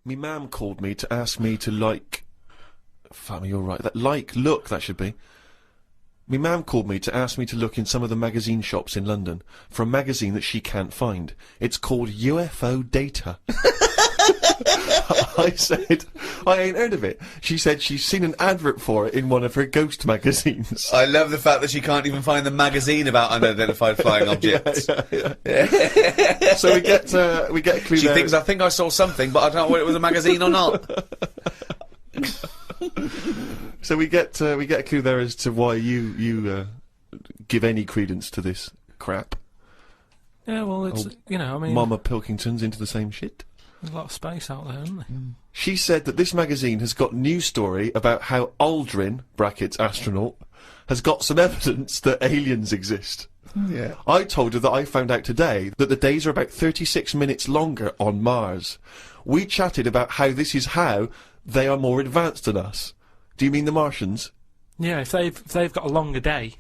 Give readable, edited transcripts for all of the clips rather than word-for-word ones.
Me mam called me to ask me to like... Fuck me, you're right. Look, that should be. Me mam called me to ask me to look in some of the magazine shops in London for a magazine that she can't find. It's called UFO Data. I said, I ain't heard of it. She said she's seen an advert for it in one of her ghost magazines. I love the fact that she can't even find the magazine about unidentified flying objects. Yeah. So we get a clue. She thinks, I think I saw something, but I don't know whether it was a magazine or not. So we get a clue there as to why you give any credence to this crap. Yeah, well, it's, you know, I mean... Mama Pilkington's into the same shit. There's a lot of space out there, isn't there? She said that this magazine has got news story about how Aldrin, brackets astronaut, has got some evidence that aliens exist. Yeah. I told her that I found out today that the days are about 36 minutes longer on Mars. We chatted about how this is how they are more advanced than us. Do you mean the Martians? Yeah, if they've got a longer day,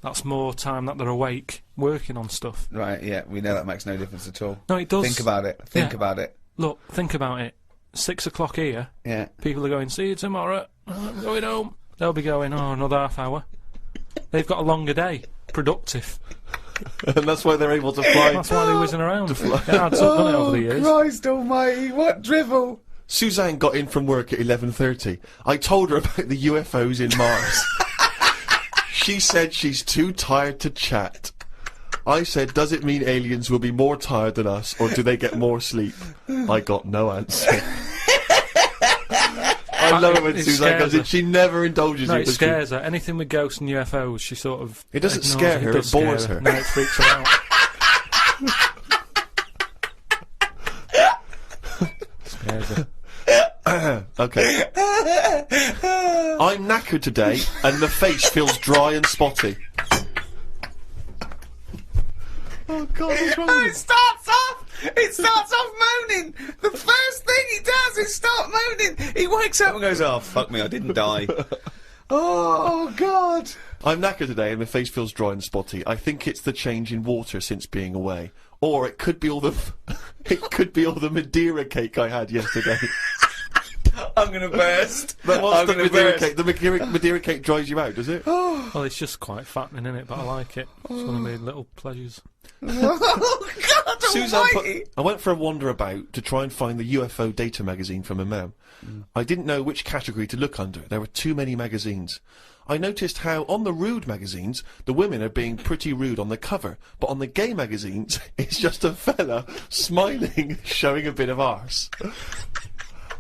that's more time that they're awake working on stuff. Right, yeah, we know that makes no difference at all. No, it does. Think about it. Think about it. Look, think about it. 6 o'clock here. Yeah. People are going, see you tomorrow. I'm going home. They'll be going, oh, another half hour. They've got a longer day. Productive. And that's why they're able to fly. That's why they're whizzing around. It adds up, doesn't it, over the years? Christ almighty, what drivel! Suzanne got in from work at 11:30. I told her about the UFOs in Mars. She said she's too tired to chat. I said, does it mean aliens will be more tired than us, or do they get more sleep? I got no answer. I love it when Suzanne goes in. She never indulges no, in it scares her. Anything with ghosts and UFOs, she sort of... It doesn't scare her, it bores her. No, it freaks her out. Scares her. Okay. I'm knackered today, and the face feels dry and spotty. Oh God, what's wrong with It starts off moaning. The first thing he does is start moaning. He wakes up and goes, oh, fuck me, I didn't die. Oh, God. I'm knackered today and my face feels dry and spotty. I think it's the change in water since being away. Or it could be all the... it could be all the Madeira cake I had yesterday. I'm gonna burst. But what's the Madeira cake? The Madeira cake dries you out, does it? Well, it's just quite fattening, isn't it? But I like it. It's one of my little pleasures. Oh, God Suzanne I went for a wander about to try and find the UFO Data magazine from my mum. I didn't know which category to look under. There were too many magazines. I noticed how on the rude magazines, the women are being pretty rude on the cover, but on the gay magazines, it's just a fella smiling, showing a bit of arse.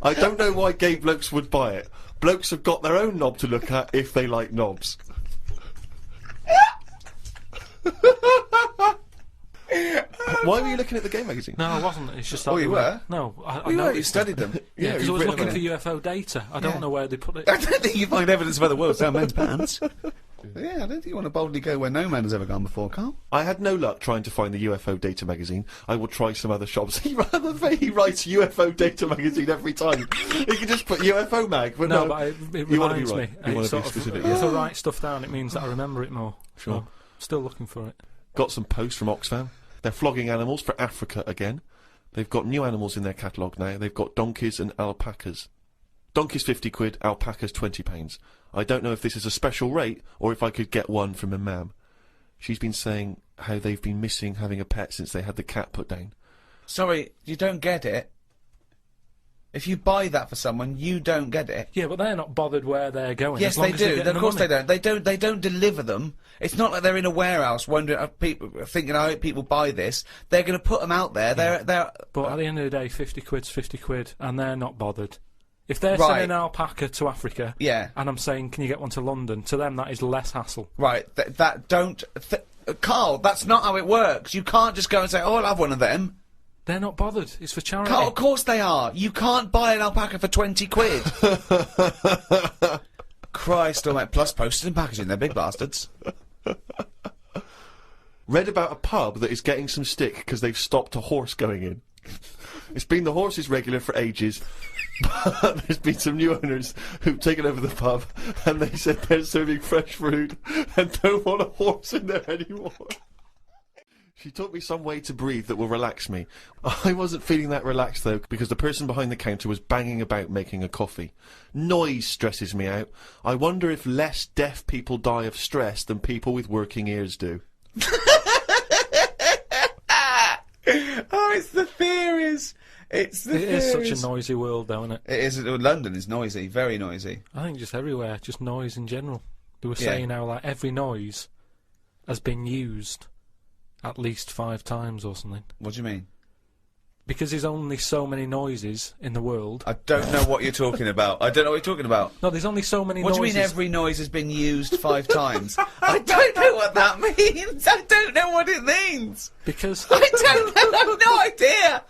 I don't know why gay blokes would buy it. Blokes have got their own knob to look at if they like knobs. Why were you looking at the gay magazine? No, I wasn't. It's just that... Oh, you were? No, I You noticed studied them. Yeah, because I was you've looking written for UFO data. I don't know where they put it. I don't think you find evidence of other worlds down men's pants. Yeah, I don't think you want to boldly go where no man has ever gone before, Karl. I had no luck trying to find the UFO Data magazine. I will try some other shops. He writes UFO Data magazine every time. He can just put UFO mag, but no. But it You wanna be reminds right. me. You wanna be Sort of- specific, If yeah. I write stuff down, it means that I remember it more. Sure. So, still looking for it. Got some posts from Oxfam. They're flogging animals for Africa again. They've got new animals in their catalogue now. They've got donkeys and alpacas. Donkeys 50 quid, alpacas 20 pounds. I don't know if this is a special rate or if I could get one from a mam. She's been saying how they've been missing having a pet since they had the cat put down. Sorry, you don't get it. If you buy that for someone, you don't get it. Yeah, but they're not bothered where they're going. Yes, as long they as they're do. getting Of the course money. they don't. They don't deliver them. It's not like they're in a warehouse wondering, people thinking, I hope people buy this. They're going to put them out there. They're. But at the end of the day, 50 quid's 50 quid, and they're not bothered. If they're Right. sending an alpaca to Africa, Yeah. and I'm saying, can you get one to London? To them, that is less hassle. Right. Carl, that's not how it works. You can't just go and say, oh, I'll have one of them. They're not bothered. It's for charity. Carl, of course they are. You can't buy an alpaca for 20 quid. Christ almighty. Plus postage and packaging. They're big bastards. Read about a pub that is getting some stick because they've stopped a horse going in. It's been the horse's regular for ages, but there's been some new owners who've taken over the pub and they said they're serving fresh food and don't want a horse in there anymore. She taught me some way to breathe that will relax me. I wasn't feeling that relaxed, though, because the person behind the counter was banging about making a coffee. Noise stresses me out. I wonder if less deaf people die of stress than people with working ears do. Oh, it's the theories. It's the theories. It is such a noisy world, though, isn't it? It is. London is noisy, very noisy. I think just everywhere, just noise in general. They were saying how, like, every noise has been used at least 5 times or something. What do you mean? Because there's only so many noises in the world. I don't know what you're talking about. I don't know what you're talking about. No, there's only so many What noises. do you mean every noise has been used 5 times? I don't know what that means. I don't know what it means. Because I don't know. I have no idea.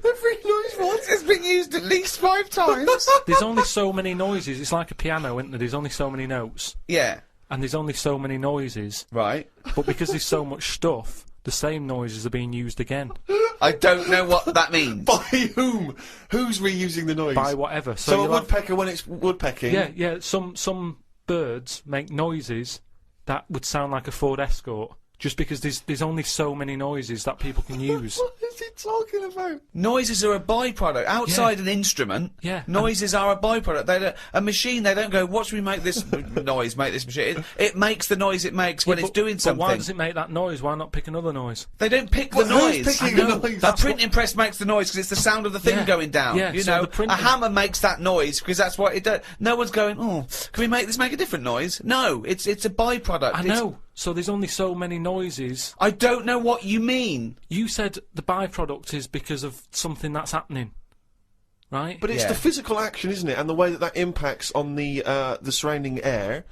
Every noise once has been used at least 5 times. there's only so many noises. It's like a piano, isn't there? There's only so many notes. Yeah. And there's only so many noises. Right. But because there's so much stuff, the same noises are being used again. I don't know what that means. By whom? Who's reusing the noise? By whatever. So a you'll have- woodpecker when it's woodpecking? Yeah. Some birds make noises that would sound like a Ford Escort, just because there's only so many noises that people can use. What is he talking about? Noises are a byproduct. Outside an instrument, Yeah. noises are a byproduct. A machine, they don't go, watch me make this noise, make this machine. It makes the noise it makes when it's doing something. But why does it make that noise? Why not pick another noise? They don't pick Well, the noise. who's picking the noise? The printing press makes the noise because it's the sound of the thing Yeah. going down. Yeah, you so know, the printing- a hammer makes that noise because that's what it does. No one's going, oh, can we make this make a different noise? No, it's a byproduct. I know. So there's only so many noises. I don't know what you mean. You said the byproduct is because of something that's happening, right? But it's Yeah. the physical action, isn't it? And the way that impacts on the surrounding air.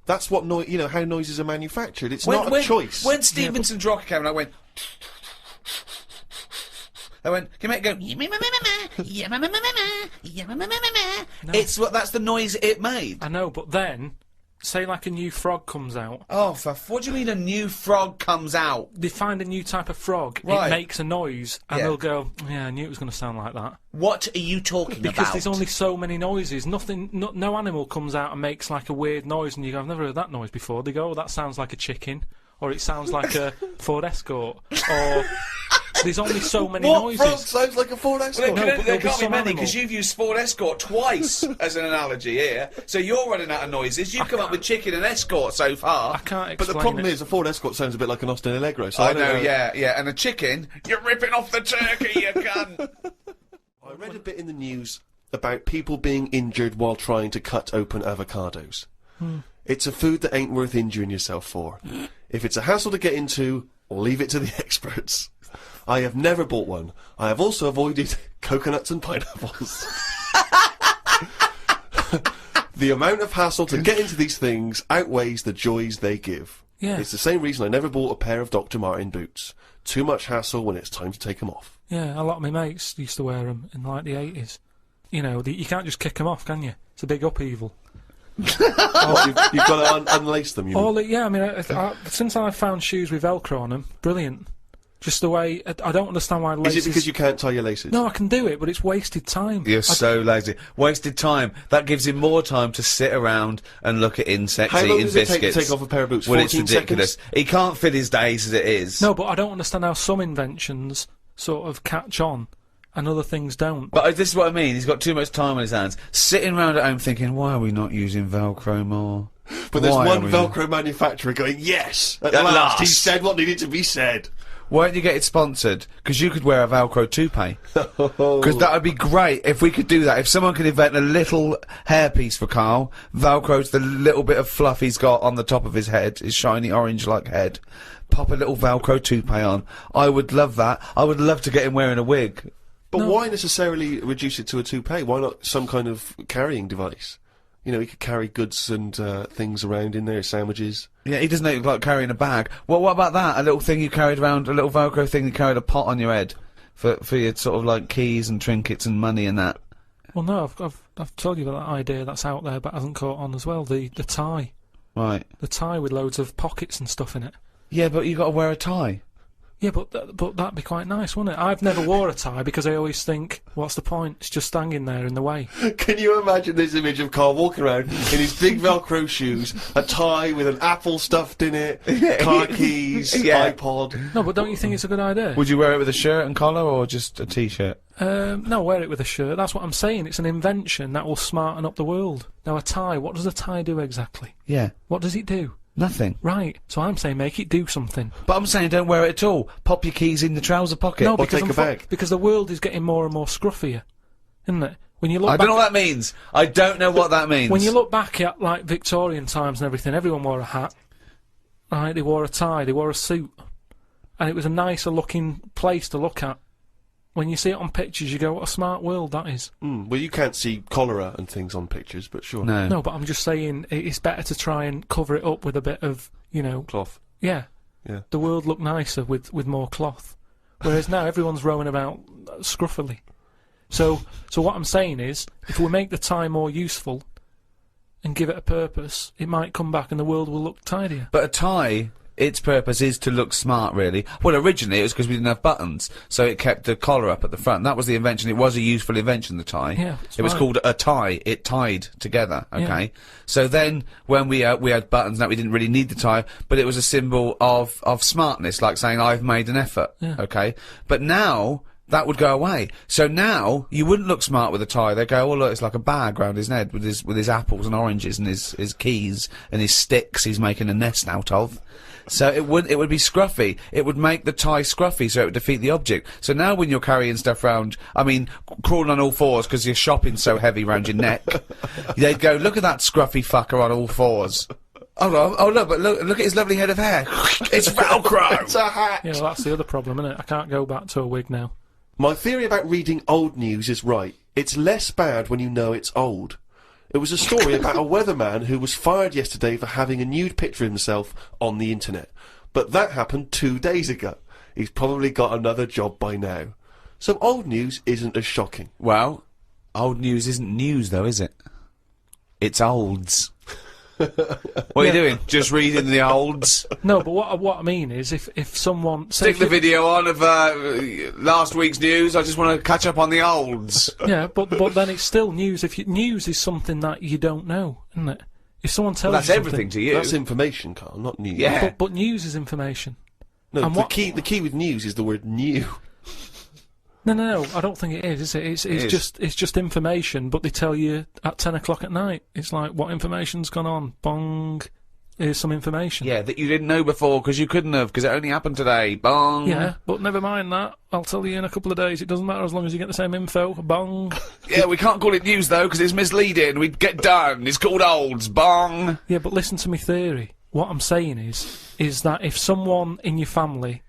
That's what how noises are manufactured. It's not a choice. When Stevenson's rocket came and I went... I went, can you make it go... It's that's the noise it made. I know, but then, say like a new frog comes out. Oh, what do you mean a new frog comes out? They find a new type of frog, Right. it makes a noise, and Yeah. they'll go, yeah, I knew it was going to sound like that. What are you talking Because about? there's only so many noises. No animal comes out and makes like a weird noise, and you go, I've never heard that noise before. They go, oh, that sounds like a chicken, or it sounds like a Ford Escort, or there's only so many What noises. frog sounds like a Ford Escort? No, but there there'll be can't be some many animal. because you've used Ford Escort twice as an analogy here. So you're running out of noises. You've come up with chicken and Escort so I far. can't explain But the problem it. is, a Ford Escort sounds a bit like an Austin Allegro. So I don't know, yeah. And a chicken, you're ripping off the turkey, you cunt. I read a bit in the news about people being injured while trying to cut open avocados. It's a food that ain't worth injuring yourself for. If it's a hassle to get into, leave it to the experts. I have never bought one. I have also avoided coconuts and pineapples. The amount of hassle to get into these things outweighs the joys they give. Yeah. It's the same reason I never bought a pair of Dr. Martin boots. Too much hassle when it's time to take them off. Yeah, a lot of my mates used to wear them in like the 80s. You know, you can't just kick them off, can you? It's a big upheaval. You've got to unlace them, you mean? Yeah, I mean, since I've found shoes with Velcro on them, brilliant. Just the way, I don't understand why laces... Is it because you can't tie your laces? No, I can do it, but it's wasted time. You're so lazy. Wasted time. That gives him more time to sit around and look at insects How long eating does it take biscuits. to take off a pair of boots? Well, it's 14 ridiculous. seconds? He can't fit his days as it is. No, but I don't understand how some inventions sort of catch on and other things don't. But this is what I mean. He's got too much time on his hands. Sitting around at home thinking, why are we not using Velcro more? But there's Why one are we Velcro manufacturer going, yes! At At last, he last. said what needed to be said. Why don't you get it sponsored? Because you could wear a Velcro toupee. Because that would be great if we could do that. If someone could invent a little hairpiece for Karl, Velcro's the little bit of fluff he's got on the top of his head, his shiny orange-like head. Pop a little Velcro toupee on. I would love that. I would love to get him wearing a wig. But why necessarily reduce it to a toupee? Why not some kind of carrying device? You know, he could carry goods and things around in there, sandwiches. Yeah, he doesn't look like carrying a bag. Well, what about that? A little thing you carried around, a little Velcro thing you carried a pot on your head for your sort of like keys and trinkets and money and that. Well, no, I've told you about that idea that's out there but hasn't caught on as well, the tie. Right. The tie with loads of pockets and stuff in it. Yeah, but you got to wear a tie. Yeah, but that'd be quite nice, wouldn't it? I've never wore a tie because I always think, what's the point? It's just hanging there in the way. Can you imagine this image of Karl walking around in his big Velcro shoes, a tie with an apple stuffed in it, car keys, iPod? No, but don't you think it's a good idea? Would you wear it with a shirt and collar or just a t-shirt? No, wear it with a shirt. That's what I'm saying. It's an invention that will smarten up the world. Now, a tie, what does a tie do exactly? Yeah. What does it do? Nothing. Right, so I'm saying make it do something. But I'm saying don't wear it at all. Pop your keys in the trouser pocket. No, Or because take a bag. because the world is getting more and more scruffier, isn't it? When you look I back don't know what that means. I don't know what that means. when you look back at, like, Victorian times and everything, everyone wore a hat. Right, they wore a tie, they wore a suit. And it was a nicer looking place to look at. When you see it on pictures, you go, what a smart world that is. Well, you can't see cholera and things on pictures, but sure. No. No, but I'm just saying it's better to try and cover it up with a bit of, you know... Cloth. Yeah. Yeah. The world looked nicer with more cloth. Whereas now everyone's rowing about scruffily. So what I'm saying is, if we make the tie more useful and give it a purpose, it might come back and the world will look tidier. But a tie, its purpose is to look smart, really. Well, originally it was because we didn't have buttons, so it kept the collar up at the front. That was the invention. It was a useful invention, the tie. Yeah, that's it was right. called a tie. It tied together, okay? Yeah. So then, when we had buttons, that we didn't really need the tie, but it was a symbol of smartness, like saying, I've made an effort, Yeah. okay? But now... that would go away. So now, you wouldn't look smart with a tie. They'd go, oh look, it's like a bag round his head with his apples and oranges and his keys and his sticks he's making a nest out of. So it would be scruffy. It would make the tie scruffy, so it would defeat the object. So now when you're carrying stuff round, I mean, crawling on all fours because your shopping's so heavy round your neck, they'd go, look at that scruffy fucker on all fours. Oh look, but look at his lovely head of hair. It's Velcro! It's a hat! Yeah, well, that's the other problem, isn't it? I can't go back to a wig now. My theory about reading old news is right. It's less bad when you know it's old. It was a story about a weatherman who was fired yesterday for having a nude picture of himself on the internet. But that happened 2 days ago. He's probably got another job by now. So old news isn't as shocking. Well, old news isn't news though, is it? It's olds. What are you doing? Just reading the olds? No, but what I mean is, if someone... say Stick if the you- video on of last week's news. I just want to catch up on the olds. Yeah, but then it's still news. News is something that you don't know, isn't it? If someone tells Well, that's you something, everything to you. That's information, Carl, not news. Yeah. But news is information. No, And the what- key with news is the word new. No, I don't think it is it? It's is. just information, but they tell you at 10 o'clock at night. It's like, what information's gone on? Bong. Here's some information. Yeah, that you didn't know before because you couldn't have because it only happened today. Bong. Yeah, but never mind that. I'll tell you in a couple of days. It doesn't matter as long as you get the same info. Bong. Yeah, we can't call it news though because it's misleading. We'd get done. It's called olds. Bong. Yeah, but listen to me theory. What I'm saying is that if someone in your family,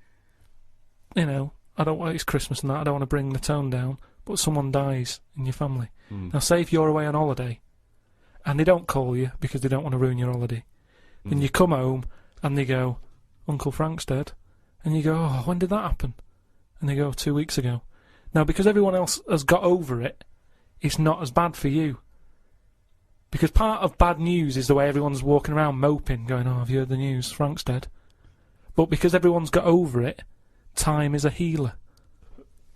you know, it's Christmas and that, I don't want to bring the tone down, but someone dies in your family. Now, say if you're away on holiday, and they don't call you because they don't want to ruin your holiday, then you come home, and they go, Uncle Frank's dead, and you go, oh, when did that happen? And they go, 2 weeks ago. Now, because everyone else has got over it, it's not as bad for you. Because part of bad news is the way everyone's walking around moping, going, oh, have you heard the news? Frank's dead. But because everyone's got over it, time is a healer.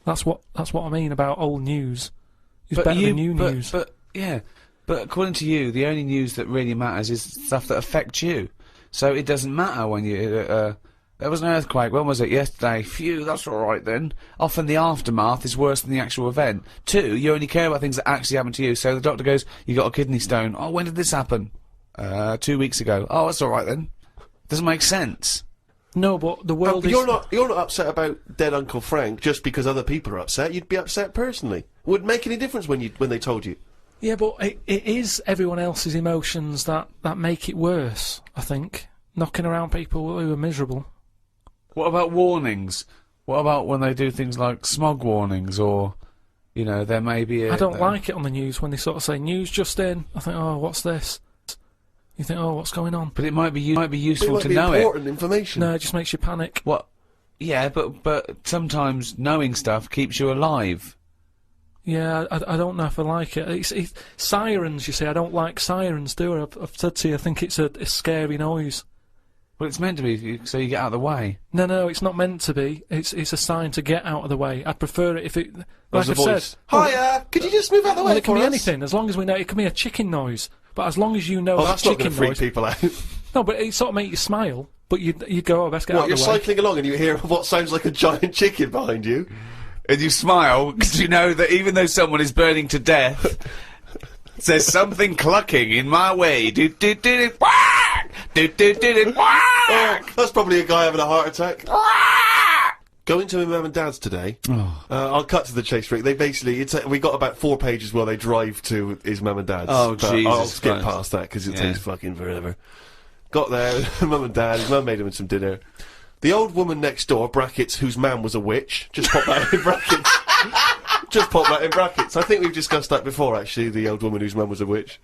That's what I mean about old news. It's better than new news. But according to you, the only news that really matters is stuff that affects you. So it doesn't matter when you. There was an earthquake. When was it? Yesterday. Phew, that's all right then. Often the aftermath is worse than the actual event. 2, you only care about things that actually happen to you. So the doctor goes, "You got a kidney stone." Oh, when did this happen? 2 weeks ago. Oh, that's all right then. Doesn't make sense. No, but the world is... You're not upset about dead Uncle Frank just because other people are upset. You'd be upset personally. Would it make any difference when they told you? Yeah, but it is everyone else's emotions that make it worse, I think. Knocking around people who are miserable. What about warnings? What about when they do things like smog warnings or, you know, there may be a... I don't like it on the news when they sort of say, news just in. I think, oh, what's this? You think, oh, what's going on? But it might be useful It might to be know it. important information. No, it just makes you panic. What? Yeah, but sometimes knowing stuff keeps you alive. Yeah, I don't know if I like it. It's sirens, you see. I don't like sirens, do I? I've said to you, I think it's a scary noise. Well, it's meant to be so you get out of the way. No, it's not meant to be. It's a sign to get out of the way. I'd prefer it if it, like There's I a voice. said. Hiya! Could you just move out of the way Well, it can for be us? anything, as long as we know. It can be a chicken noise, but as long as you know Oh, that that's not going chicken to freak noise. people out. No, but it sort of make you smile. But you go, oh, best get What, out you're of the way. cycling along and you hear what sounds like a giant chicken behind you? And you smile because you know that even though someone is burning to death, there's something clucking in my way. Do do do do whack! Do do do do whack! Oh, that's probably a guy having a heart attack. Going to my mum and dad's today. I'll cut to the chase, Rick. They basically, we got about 4 pages while they drive to his mum and dad's. Oh, but Jesus I'll skip Christ. past that because it Yeah. takes fucking forever. Got there, mum and dad. His mum made him some dinner. The old woman next door, brackets, whose man was a witch. Just pop that in brackets. Just pop that in brackets. I think we've discussed that before, actually. The old woman whose mum was a witch.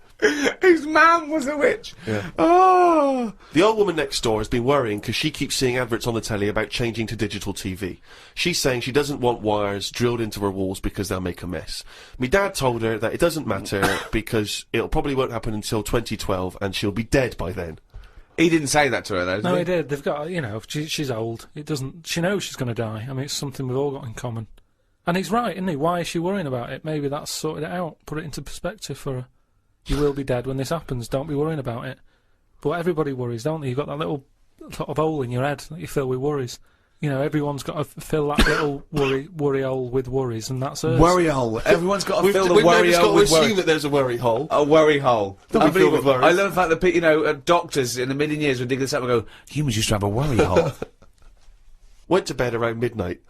Whose man was a witch. Yeah. Oh. The old woman next door has been worrying because she keeps seeing adverts on the telly about changing to digital TV. She's saying she doesn't want wires drilled into her walls because they'll make a mess. Me dad told her that it doesn't matter because it'll probably won't happen until 2012 and she'll be dead by then. He didn't say that to her, though, did No, he? he did. They've got, she's old. It doesn't. She knows she's going to die. I mean, it's something we've all got in common. And he's right, isn't he? Why is she worrying about it? Maybe that's sorted it out. Put it into perspective for her. You will be dead when this happens. Don't be worrying about it. But everybody worries, don't they? You've got that little sort of hole in your head that you fill with worries. You know, everyone's got to fill that little worry hole with worries, and that's hers. Worry hole. Everyone's got to fill the We've worry just hole got to with worry. assume that there's a worry hole. A worry hole. That we fill with Unbelievable. worries. I love the fact that doctors in a million years would dig this up and go, humans used to have a worry hole. Went to bed around midnight.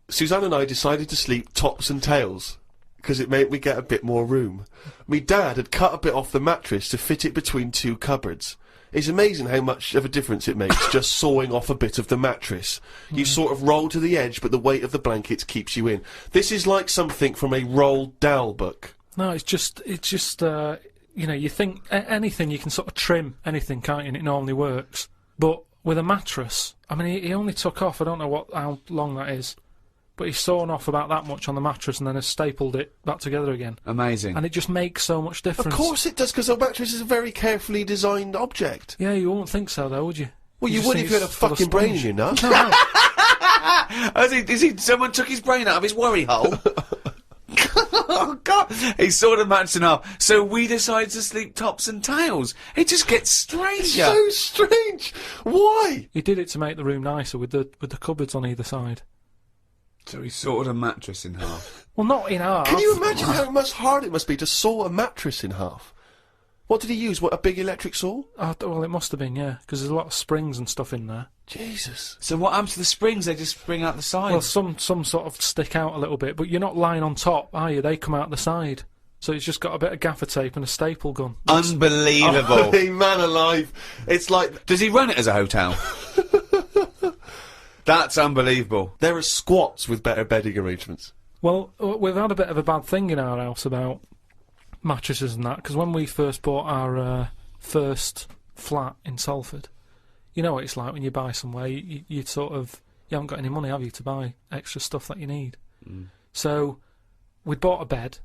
Suzanne and I decided to sleep tops and tails because it made me get a bit more room. Me dad had cut a bit off the mattress to fit it between 2 cupboards. It's amazing how much of a difference it makes just sawing off a bit of the mattress. You sort of roll to the edge, but the weight of the blankets keeps you in. This is like something from a Roald Dahl book. No, it's just, you think anything you can sort of trim anything, can't you? And it normally works. But with a mattress, I mean, he only took off, I don't know how long that is, but he's sawn off about that much on the mattress and then has stapled it back together again. Amazing. And it just makes so much difference. Of course it does, because a mattress is a very carefully designed object. Yeah, you wouldn't think so, though, would you? Well, you just would think if you had a it's full of fucking brain in sponge. your nut. No. Someone took his brain out of his worry hole? Oh, God. He sawed a mattress in half. So we decided to sleep tops and tails. It just gets stranger. So strange. Why? He did it to make the room nicer with the cupboards on either side. So he sawed a mattress in half. Well, not in half. Can you imagine how much hard it must be to saw a mattress in half? What did he use? What, a big electric saw? Well, it must have been, yeah, because there's a lot of springs and stuff in there. Jesus. So what happens to the springs? They just spring out the sides. Well, some sort of stick out a little bit, but you're not lying on top, are you? They come out the side. So it's just got a bit of gaffer tape and a staple gun. Unbelievable. Hey, man alive. It's like... Does he run it as a hotel? That's unbelievable. There are squats with better bedding arrangements. Well, we've had a bit of a bad thing in our house about mattresses and that, because when we first bought our first flat in Salford, you know what it's like when you buy somewhere, you sort of, you haven't got any money, have you, to buy extra stuff that you need. So we bought a bed,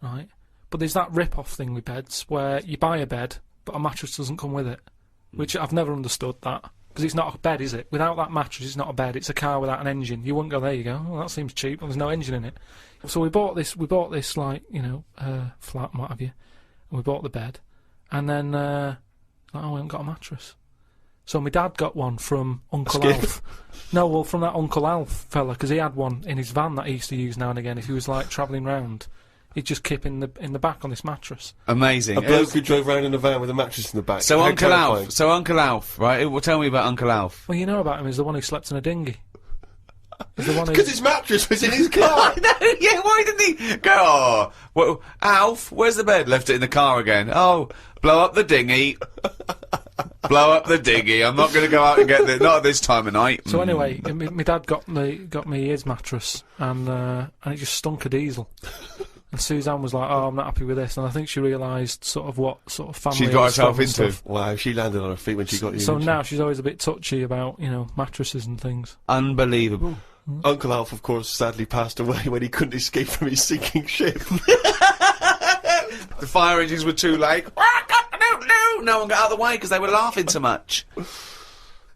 right, but there's that rip-off thing with beds where you buy a bed but a mattress doesn't come with it, which I've never understood that, because it's not a bed, is it? Without that mattress it's not a bed, it's a car without an engine. You wouldn't go, there you go, well, that seems cheap, well, there's no engine in it. So we bought this like, flat and what have you, and we bought the bed, and then we haven't got a mattress. So my dad got one from Uncle Alf. No, well, from that Uncle Alf fella, because he had one in his van that he used to use now and again. If he was like travelling round, he'd just keep in the back on this mattress. Amazing. A bloke who drove around in a van with a mattress in the back. So How Uncle terrifying. Alf. So Uncle Alf, right? Well, tell me about Uncle Alf. Well, you know about him, he's the one who slept in a dinghy. He's the one who... Because his mattress was in his car. Yeah, why didn't he go, oh, well, Alf, where's the bed? Left it in the car again. Oh, blow up the dinghy. Blow up the dinghy. I'm not going to go out and get it. Not at this time of night. So anyway, my dad got me his mattress, and it just stunk of diesel. And Suzanne was like, "Oh, I'm not happy with this," and I think she realised sort of what sort of family She's got I was herself from and into. stuff. Wow, she landed on her feet when she got you. So didn't she? now she's always a bit touchy about mattresses and things. Unbelievable. Uncle Alf, of course, sadly passed away when he couldn't escape from his sinking ship. The fire engines were too late. No one got out of the way because they were laughing so much.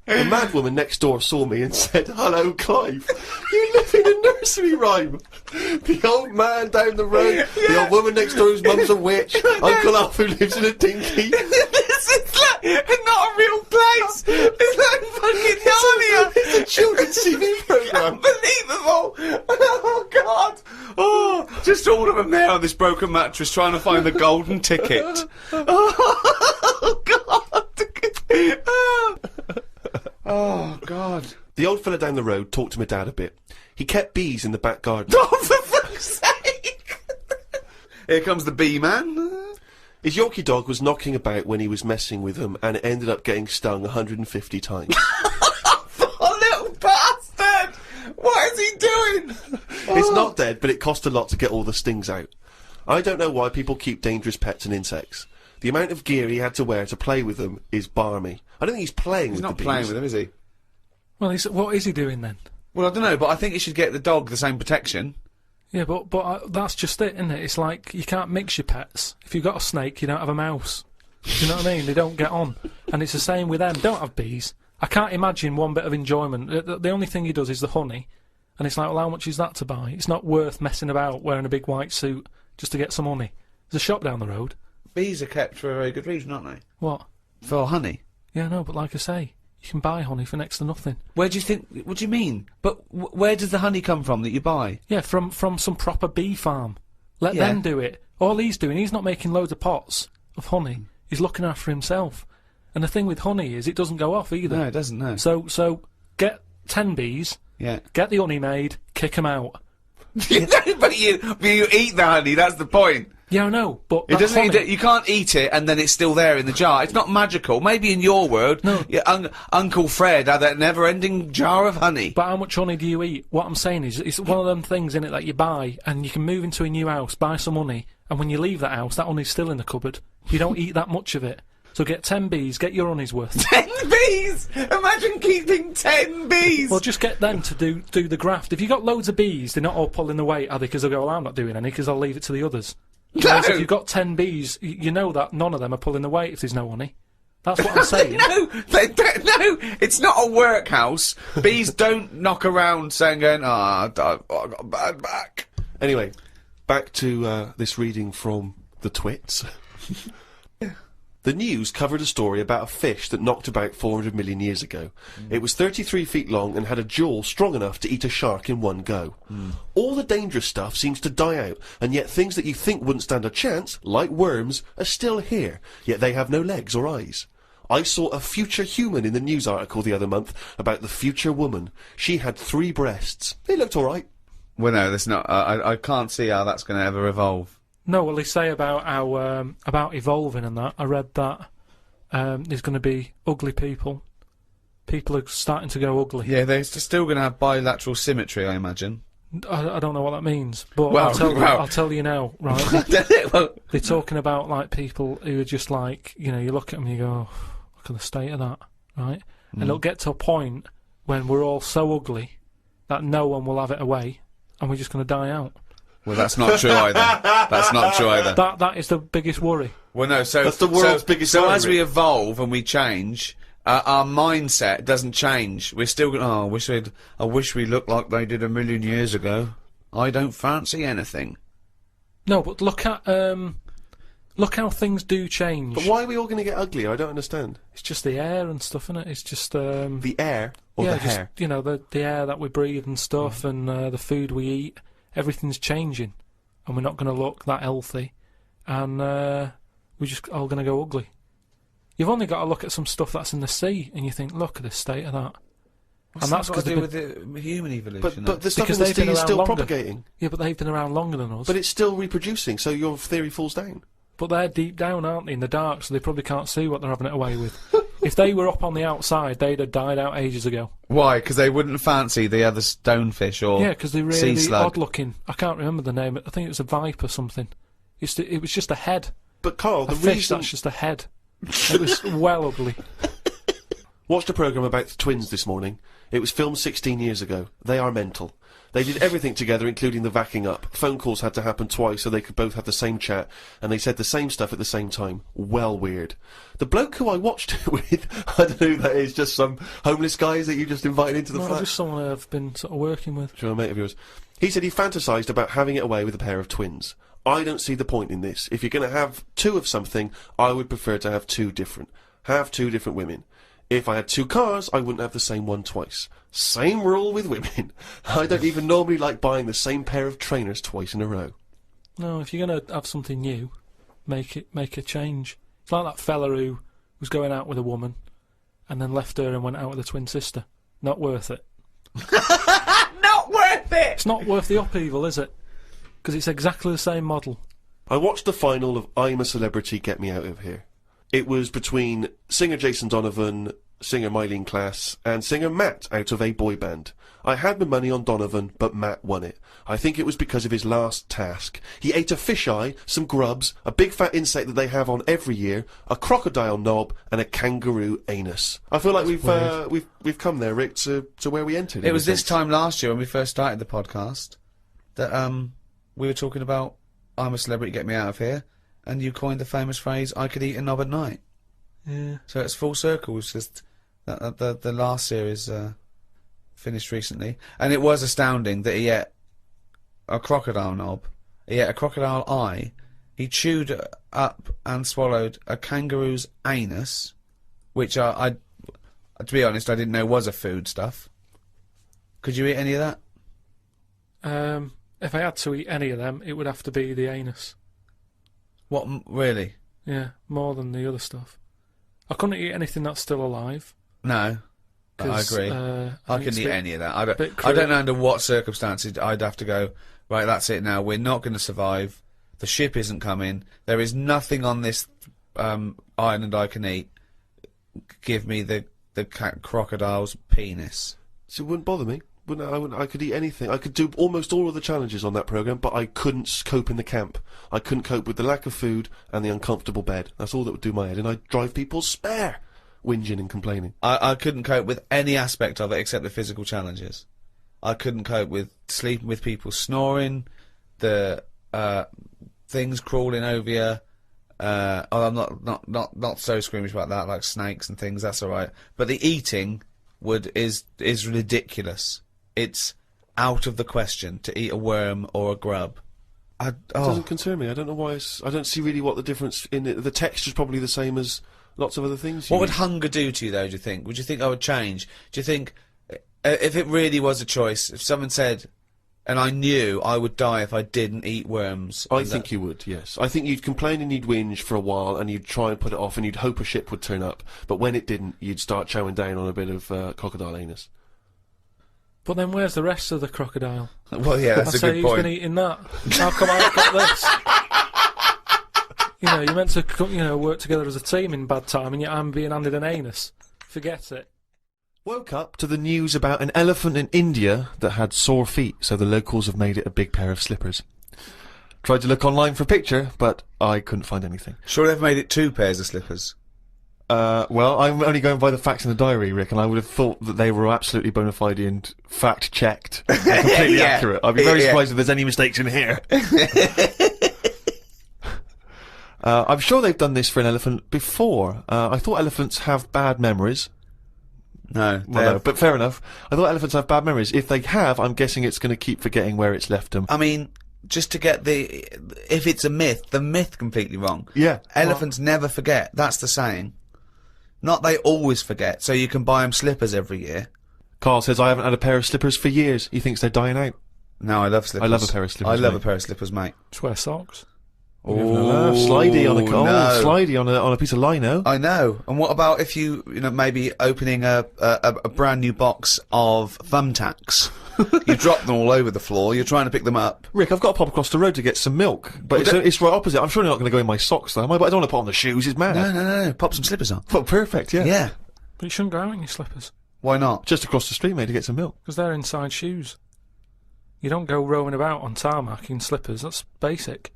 The mad woman next door saw me and said, "Hello, Clive. You live in a nursery rhyme. The old man down the road, the old woman next door whose mum's a witch, Uncle Alf who lives in a dinky." This is like not a real place. It's like fucking Narnia. It's a children's TV programme. Unbelievable. Oh, God. Oh, just all of them there on this broken mattress trying to find the golden ticket. Oh, God. Oh, God. The old fella down the road talked to my dad a bit. He kept bees in the back garden. Oh, for fuck's sake. Here comes the bee man. His Yorkie dog was knocking about when he was messing with them, and it ended up getting stung 150 times. Oh, little bastard! What is he doing? It's not dead, but it cost a lot to get all the stings out. I don't know why people keep dangerous pets and insects. The amount of gear he had to wear to play with them is barmy. I don't think he's playing with the bees. He's not playing with them, is he? Well, what is he doing then? Well, I don't know, but I think he should get the dog the same protection. Yeah, but that's just it, isn't it? It's like you can't mix your pets. If you've got a snake, you don't have a mouse. Do you know what I mean? They don't get on. And it's the same with them. Don't have bees. I can't imagine one bit of enjoyment. The only thing he does is the honey. And it's like, well, how much is that to buy? It's not worth messing about wearing a big white suit just to get some honey. There's a shop down the road. Bees are kept for a very good reason, aren't they? What? For honey. Yeah, no, but like I say, you can buy honey for next to nothing. Where do you think... What do you mean? But where does the honey come from that you buy? Yeah, from some proper bee farm. Let them do it. All he's doing, he's not making loads of pots of honey. He's looking after himself. And the thing with honey is it doesn't go off either. No, it doesn't, no. So get 10 bees, get the honey made, kick them out. But you eat the honey, that's the point. Yeah, I know, but It doesn't. You can't eat it and then it's still there in the jar. It's not magical. Maybe in your world, no. Uncle Fred had that never-ending jar of honey. But how much honey do you eat? What I'm saying is, it's one of them things in it that you buy, and you can move into a new house, buy some honey, and when you leave that house, that honey's still in the cupboard. You don't eat that much of it. So get 10 bees, get your honey's worth. 10 bees! Imagine keeping 10 bees! Well, just get them to do the graft. If you got loads of bees, they're not all pulling the weight, are they? Because they'll go, well, I'm not doing any, because I'll leave it to the others. No. Whereas if you've got 10 bees, you know that none of them are pulling the weight if there's no honey. That's what I'm saying. No, it's not a workhouse. Bees don't knock around saying, I got a bad back. Anyway, back to this reading from the Twits. The news covered a story about a fish that knocked about 400 million years ago. It was 33 feet long and had a jaw strong enough to eat a shark in one go. All the dangerous stuff seems to die out, and yet things that you think wouldn't stand a chance, like worms, are still here, yet they have no legs or eyes. I saw a future human in the news article the other month about the future woman. She had 3 breasts. They looked all right. Well, no, that's not. I can't see how that's going to ever evolve. No, well, they say about how about evolving and that. I read that there's going to be ugly people. People are starting to go ugly. Yeah, they're still going to have bilateral symmetry, I imagine. I don't know what that means, but Well, I'll tell you now, right? They're talking about like people who are just like, you know, you look at them and you go, oh, look at the state of that, right? And it'll get to a point when we're all so ugly that no one will have it away, and we're just going to die out. Well, that's not true either. That's not true either. That is the biggest worry. Well, no, so... That's the world's biggest So worry. as we evolve and we change, our mindset doesn't change. We're still going, I wish we looked like they did 1,000,000 years ago. I don't fancy anything. No, but look how things do change. But why are we all going to get uglier? I don't understand. It's just the air and stuff, isn't it? It's just... the air or the hair? You know, the air that we breathe and stuff, and the food we eat. Everything's changing, and we're not going to look that healthy, and we're just all going to go ugly. You've only got to look at some stuff that's in the sea, and you think, look at the state of that. What's that got to do with the human evolution? But the stuff Because in the they've sea been is around still longer. propagating. Yeah, but they've been around longer than us. But it's still reproducing, so your theory falls down. But they're deep down, aren't they, in the dark, so they probably can't see what they're having it away with. If they were up on the outside, they'd have died out ages ago. Why? Because they wouldn't fancy the other stonefish or Yeah, because they're sea really slug. odd-looking. I can't remember the name. I think it was a viper or something. It was just a head. But Carl, the A fish reason... that's just a head. It was well ugly. Watched a programme about the twins this morning. It was filmed 16 years ago. They are mental. They did everything together, including the vacking up. Phone calls had to happen twice so they could both have the same chat, and they said the same stuff at the same time. Well weird. The bloke who I watched it with, I don't know who that is, just some homeless guys that you just invited into the flat? Just someone I've been sort of working with. Sure, a mate of yours. He said he fantasised about having it away with a pair of twins. I don't see the point in this. If you're going to have two of something, I would prefer to have two different women. If I had two cars, I wouldn't have the same one twice. Same rule with women. I don't even normally like buying the same pair of trainers twice in a row. No, if you're going to have something new, make a change. It's like that fella who was going out with a woman and then left her and went out with a twin sister. Not worth it. Not worth it! It's not worth the upheaval, is it? Because it's exactly the same model. I watched the final of I'm a Celebrity, Get Me Out of Here. It was between singer Jason Donovan, singer Mylene Klass, and singer Matt out of a boy band. I had my money on Donovan, but Matt won it. I think it was because of his last task. He ate a fisheye, some grubs, a big fat insect that they have on every year, a crocodile knob, and a kangaroo anus. I feel like we've come there, Rick, to where we entered. It was this time last year when we first started the podcast that we were talking about I'm a Celebrity, Get Me Out of Here, and you coined the famous phrase, I could eat a knob at night. Yeah. So it's full circle. It's just that the last series finished recently, and it was astounding that he ate a crocodile knob, he ate a crocodile eye, he chewed up and swallowed a kangaroo's anus, which I to be honest, I didn't know was a food stuff. Could you eat any of that? If I had to eat any of them, it would have to be the anus. What, really? Yeah, more than the other stuff. I couldn't eat anything that's still alive. No, I agree. I couldn't eat any of that. I don't know under what circumstances I'd have to go, right, that's it now, we're not going to survive, the ship isn't coming, there is nothing on this island I can eat, give me the crocodile's penis. So it wouldn't bother me. I could eat anything. I could do almost all of the challenges on that programme, but I couldn't cope in the camp. I couldn't cope with the lack of food and the uncomfortable bed. That's all that would do my head, and I'd drive people spare, whinging and complaining. I couldn't cope with any aspect of it except the physical challenges. I couldn't cope with sleeping with people snoring, the things crawling over you. I'm not so squeamish about that, like snakes and things. That's all right. But the eating is ridiculous. It's out of the question to eat a worm or a grub. It doesn't concern me. I don't know why. I don't see really what the difference in it. The texture's probably the same as lots of other things. What would hunger do to you, though, do you think? Would you think I would change? Do you think, if it really was a choice, if someone said, and I knew I would die if I didn't eat worms... I think you would, yes. I think you'd complain and you'd whinge for a while, and you'd try and put it off, and you'd hope a ship would turn up. But when it didn't, you'd start chowing down on a bit of crocodile anus. But then where's the rest of the crocodile? Well, yeah, that's a good point. Who's been eating that? How come I've got this? You know, you're meant to work together as a team in bad time, and yet I'm being handed an anus. Forget it. Woke up to the news about an elephant in India that had sore feet, so the locals have made it a big pair of slippers. Tried to look online for a picture, but I couldn't find anything. Sure they've made it 2 pairs of slippers? Well, I'm only going by the facts in the diary, Rick, and I would have thought that they were absolutely bona fide and fact-checked and completely accurate. I'd be very surprised if there's any mistakes in here. I'm sure they've done this for an elephant before. I thought elephants have bad memories. No, well, no, but fair enough. I thought elephants have bad memories. If they have, I'm guessing it's going to keep forgetting where it's left them. I mean, just to get if it's a myth, the myth completely wrong. Yeah. Elephants never forget. That's the saying. Not they always forget, so you can buy them slippers every year. Carl says, I haven't had a pair of slippers for years. He thinks they're dying out. No, I love slippers. I love a pair of slippers, I love a pair of slippers, mate. Just wear socks. Oh, slidey on slidey on a piece of lino. I know. And what about if you maybe opening a brand new box of thumbtacks? You drop them all over the floor. You're trying to pick them up. Rick, I've got to pop across the road to get some milk, but it's right opposite. I'm surely not going to go in my socks, though, am I? But I don't want to put on the shoes. It's mad. No. Pop some slippers on. Well, perfect. Yeah. Yeah. But you shouldn't go out in your slippers. Why not? Just across the street, mate, to get some milk. Because they're inside shoes. You don't go roaming about on tarmac in slippers. That's basic.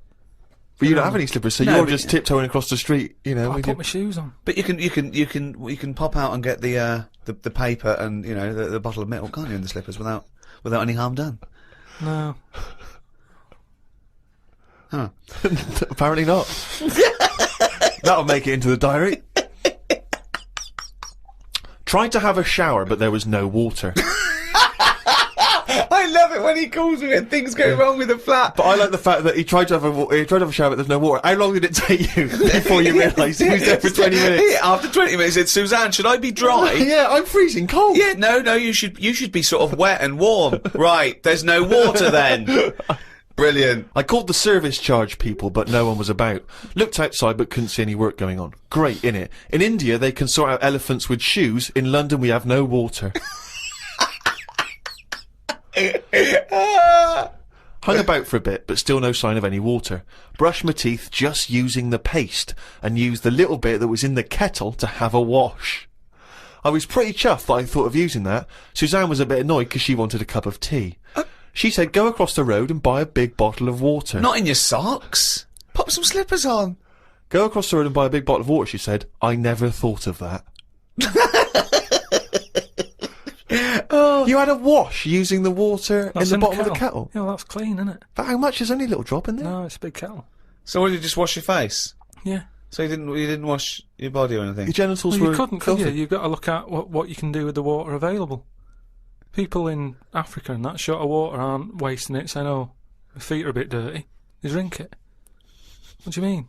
But you don't have any slippers, so No, you're but- just tiptoeing across the street, you know. I with put your- my shoes on. But you can pop out and get the paper and the bottle of milk, can't you, in the slippers without any harm done? No. Huh. Apparently not. That'll make it into the diary. Tried to have a shower, but there was no water. I love it when he calls me and things go wrong with the flat. But I like the fact that he tried to have a shower, but there's no water. How long did it take you before you realised he was there for 20 minutes? Yeah, after 20 minutes, he said, Suzanne, should I be dry? Yeah, I'm freezing cold. Yeah, no, you should be sort of wet and warm. Right, there's no water then. Brilliant. I called the service charge people, but no one was about. Looked outside, but couldn't see any work going on. Great, innit? In India, they can sort out elephants with shoes. In London, we have no water. Hung about for a bit, but still no sign of any water. Brushed my teeth just using the paste, and used the little bit that was in the kettle to have a wash. I was pretty chuffed that I thought of using that. Suzanne was a bit annoyed because she wanted a cup of tea. She said, go across the road and buy a big bottle of water. Not in your socks. Pop some slippers on. Go across the road and buy a big bottle of water, she said. I never thought of that. You had a wash using the water That's in the bottom of the kettle. Yeah, well, that's clean, isn't it? But how much? There's only a little drop in there. No, it's a big kettle. So what, did you just wash your face? Yeah. So you didn't wash your body or anything? Your genitals Well, were you couldn't, could filthy. you? You've got to look at what you can do with the water available. People in Africa and that short of water aren't wasting it, saying, oh, my feet are a bit dirty. They drink it. What do you mean?